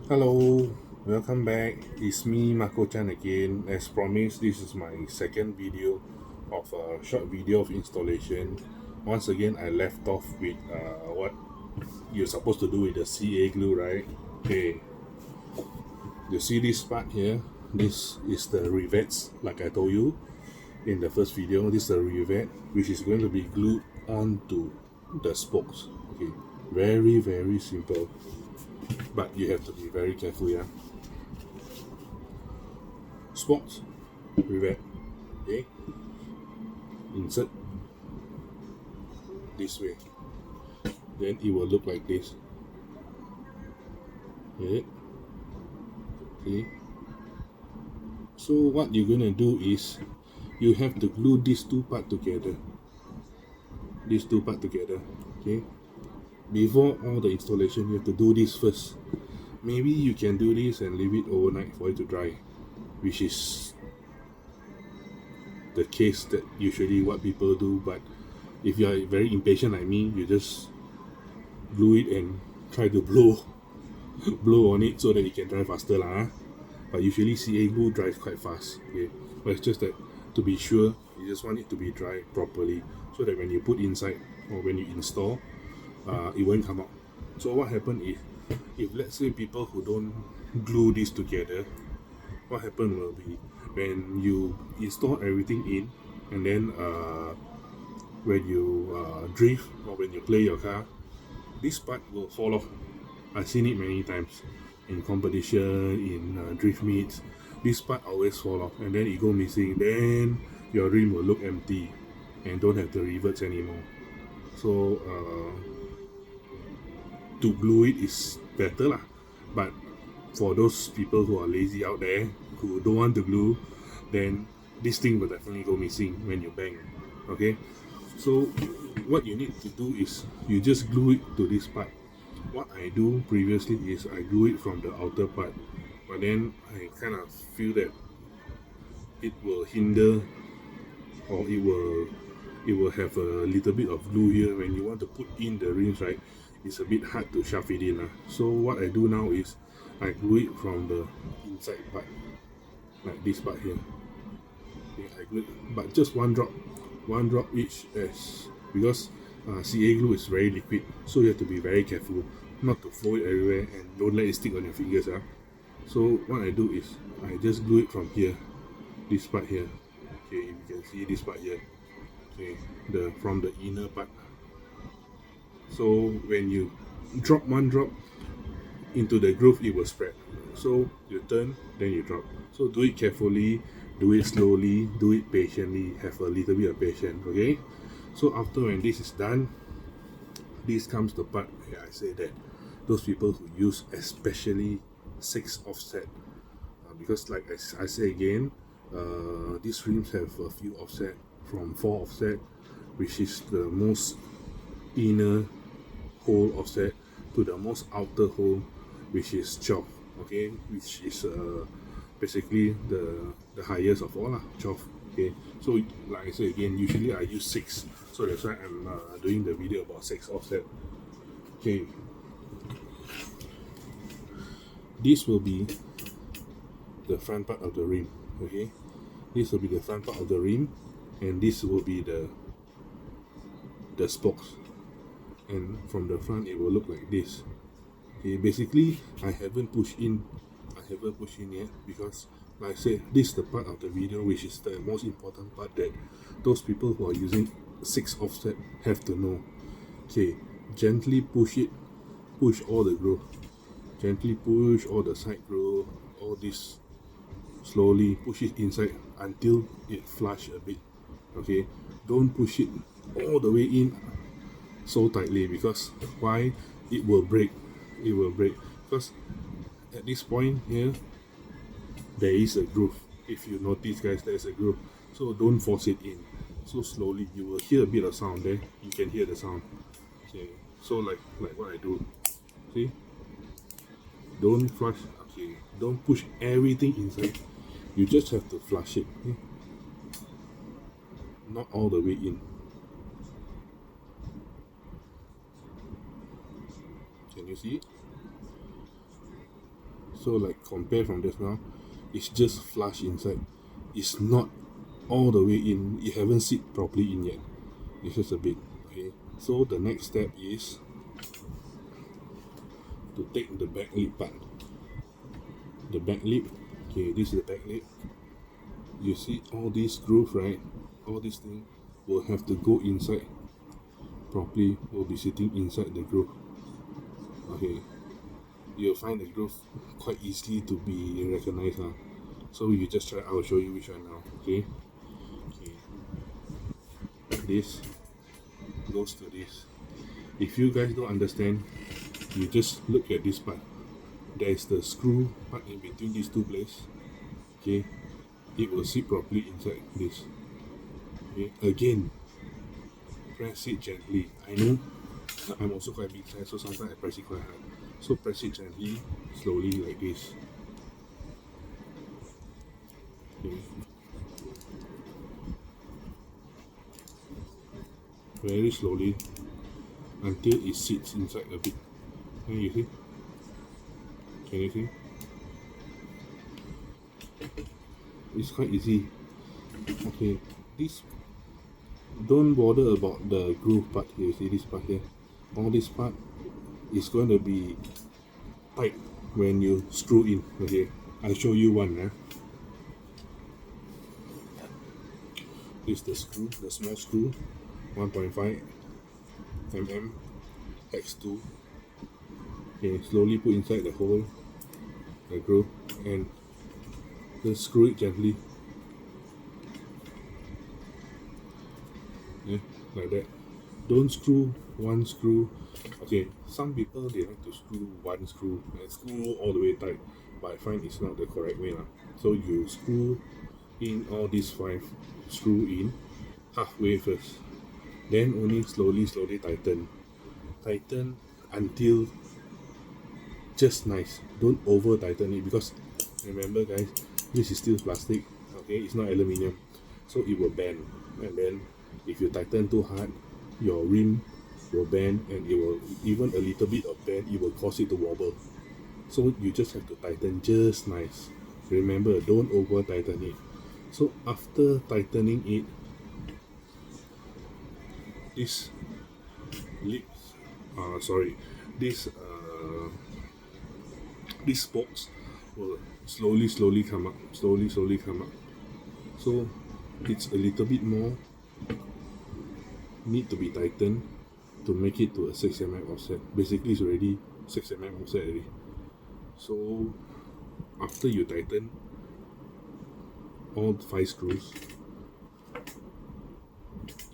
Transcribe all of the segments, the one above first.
Hello, welcome back. It's me, Marco Chan again. As promised, this is my second video of a short video of installation. Once again, I left off with what you're supposed to do with the CA glue, right? Okay, you see this part here? This is the rivets, like I told you in the first video. This is the rivet, which is going to be glued onto the spokes. Okay, very simple, but you have to be very careful, yeah. Spokes, rivet, okay, insert this way, then it will look like this. Okay, see. So what you're gonna do is you have to glue these two part together. Okay. Before all the installation, you have to do this first. Maybe you can do this and leave it overnight for it to dry, which is the case that usually what people do. But if you are very impatient like me, you just glue it and try to blow on it so that it can dry faster lah. But usually CA glue dries quite fast. Okay, but it's just that to be sure, you just want it to be dry properly so that when you put inside or when you install, it won't come out. So what happen if let's say people who don't glue this together, what happen will be when you install everything in, and then when you drift or when you play your car, this part will fall off. I've seen it many times in competition, in drift meets. This part always fall off, and then it go missing. Then your rim will look empty, and don't have the rivets anymore. So to glue it is better lah. But for those people who are lazy out there who don't want to glue, then this thing will definitely go missing when you bang. Okay, so what you need to do is you just glue it to this part. What I do previously is I glue it from the outer part, but then I kind of feel that it will hinder, or it will have a little bit of glue here. When you want to put in the rims, right, it's a bit hard to shove it in. So what I do now is I glue it from the inside part, like this part here. Okay, I glue it, but just one drop each, as because CA glue is very liquid, so you have to be very careful not to throw it everywhere and don't let it stick on your fingers. So what I do is I just glue it from here, this part here. Okay, you can see this part here. Okay, from the inner part. So when you drop one drop into the groove, it will spread. So you turn, then you drop. So do it carefully, do it slowly, do it patiently, have a little bit of patience. Okay, so after when this is done, this comes the part where I say that those people who use especially 6 offset, because like I say again, these rims have a few offset, from 4 offset, which is the most inner hole offset, to the most outer hole, which is 12. Okay, which is basically the highest of all 12. Okay, so like I say again, usually I use 6, so that's why I'm doing the video about 6 offset. Okay, this will be the front part of the rim. Okay, this will be the front part of the rim, and this will be the spokes, and from the front it will look like this. Okay, basically I haven't pushed in yet, because like I said, this is the part of the video which is the most important part that those people who are using 6 offset have to know. Okay, gently push all the groove, gently push all the side groove, all this, slowly push it inside until it flush a bit. Okay, don't push it all the way in so tightly, because why? It will break. Because at this point here there is a groove. If you notice, guys, there's a groove, so don't force it in. So slowly you will hear a bit of sound there. You can hear the sound. Okay, so like what I do, see, don't flush. Okay, don't push everything inside, you just have to flush it. Okay? Not all the way in. Can you see it? So like compare from just now, it's just flush inside. It's not all the way in. It haven't sit properly in yet. It's just a bit. Okay. So the next step is to take the back lip part. The back lip. Okay, this is the back lip. You see all these groove, right? All these things will have to go inside properly. Will be sitting inside the groove. Okay, you'll find the groove quite easily to be recognized. So you just try. I will show you which one now. Okay. This goes to this. If you guys don't understand, you just look at this part. There is the screw part in between these two blades. Okay, it will sit properly inside this. Okay, again, press it gently. I know I'm also quite big size, so sometimes I press it quite hard. So press it gently, slowly like this. Okay. Very slowly until it sits inside a bit. Can you see? Can you see? It's quite easy. Okay, this, don't bother about the groove part here. See this part here? All this part is going to be tight when you screw in. Okay, I'll show you one. This is the screw, the small screw, 1.5 mm X2. Okay, slowly put inside the hole, the groove, and just screw it gently. Yeah, like that. Don't screw one screw. Okay, some people they like to screw one screw and screw all the way tight, but I find it's not the correct way. So you screw in all these 5 screw in halfway first, then only slowly tighten until just nice. Don't over tighten it, because remember guys, this is still plastic. Okay, it's not aluminium, so it will bend, and then if you tighten too hard, your rim will bend, and it will, even a little bit of bend, it will cause it to wobble. So you just have to tighten just nice. Remember, don't over tighten it. So after tightening it, this lips, these spokes will slowly come up, slowly come up. So it's a little bit more need to be tightened to make it to a 6 mm offset. Basically it's already 6 mm offset already. So after you tighten all 5 screws,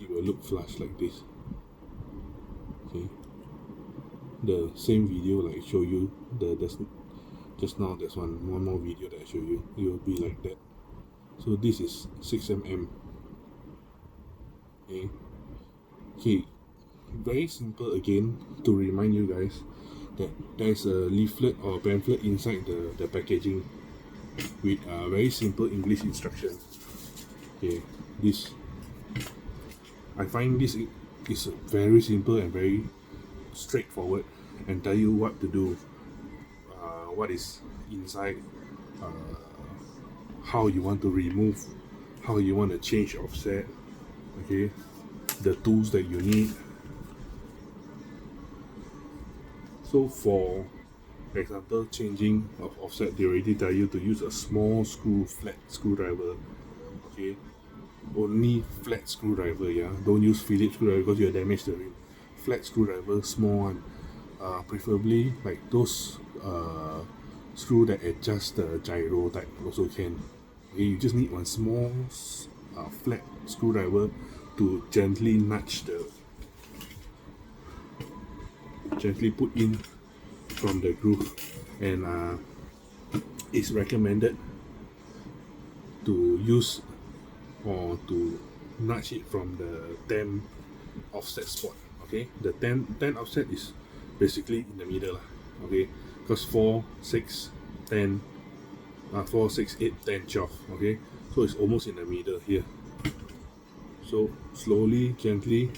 it will look flush like this. Okay, the same video like I show you, just now there's one more video that I show you, it will be like that. So this is 6 mm. Okay, very simple. Again, to remind you guys that there's a leaflet or pamphlet inside the packaging with a very simple English instruction. Okay, this, I find this is very simple and very straightforward, and tell you what to do, what is inside, how you want to remove, how you want to change offset. Okay, the tools that you need. So for example, changing of offset, they already tell you to use a small screw, flat screwdriver. Okay, only flat screwdriver. Yeah, don't use Phillips screwdriver because you'll damage the rim. Flat screwdriver, small one, preferably like those screw that adjust the gyro type also can. Okay, you just need one small flat screwdriver to gently nudge gently put in from the groove, and it's recommended to use or to nudge it from the 10 offset spot. Okay, the 10 offset is basically in the middle, okay, because 4, 6, 10, 4, 6, 8, 10, 12. Okay, so it's almost in the middle here. So slowly, gently,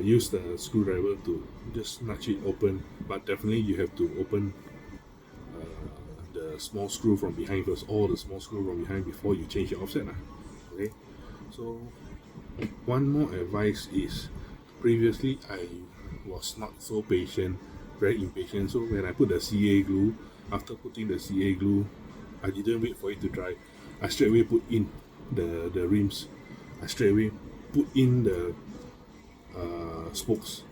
use the screwdriver to just nudge it open, but definitely you have to open the small screw from behind first, all the small screw from behind before you change the offset. Okay, so one more advice is, previously I was not so patient, very impatient. So when I put the CA glue, after putting the CA glue, I didn't wait for it to dry. I straight away put in the rims. I straight away put in the spokes.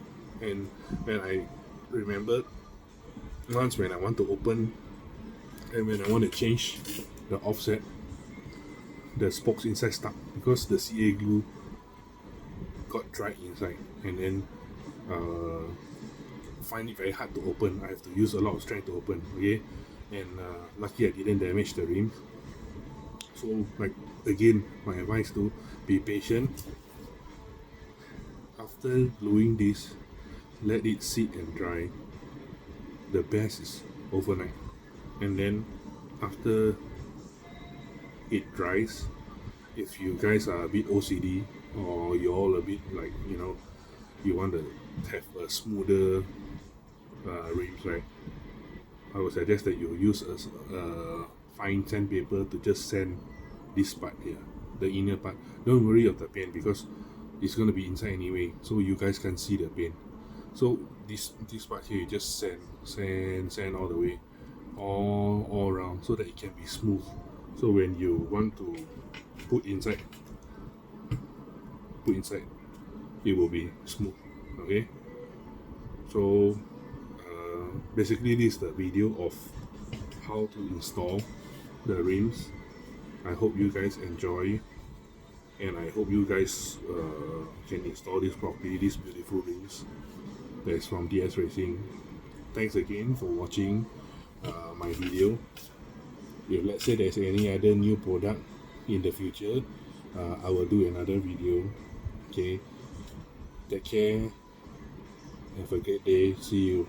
And when I remembered, once when I want to open and when I want to change the offset, the spokes inside stuck because the CA glue got dry inside, and then find it very hard to open. I have to use a lot of strength to open. Okay, and lucky I didn't damage the rim. So, like, again, my advice to be patient. After gluing this, let it sit and dry. The best is overnight, and then after it dries, if you guys are a bit OCD or you're all a bit like, you want to have a smoother rims, right? I would suggest that you use a fine sandpaper to just sand this part here, the inner part. Don't worry of the paint because it's going to be inside anyway, so you guys can see the paint. So this part here, you just sand all the way, all around, so that it can be smooth. So when you want to put inside, it will be smooth. Okay, so basically this is the video of how to install the rims. I hope you guys enjoy, and I hope you guys can install this properly, these beautiful rims that's from DS Racing. Thanks again for watching my video. If let's say there's any other new product in the future, I will do another video. Okay, take care, have a great day, see you.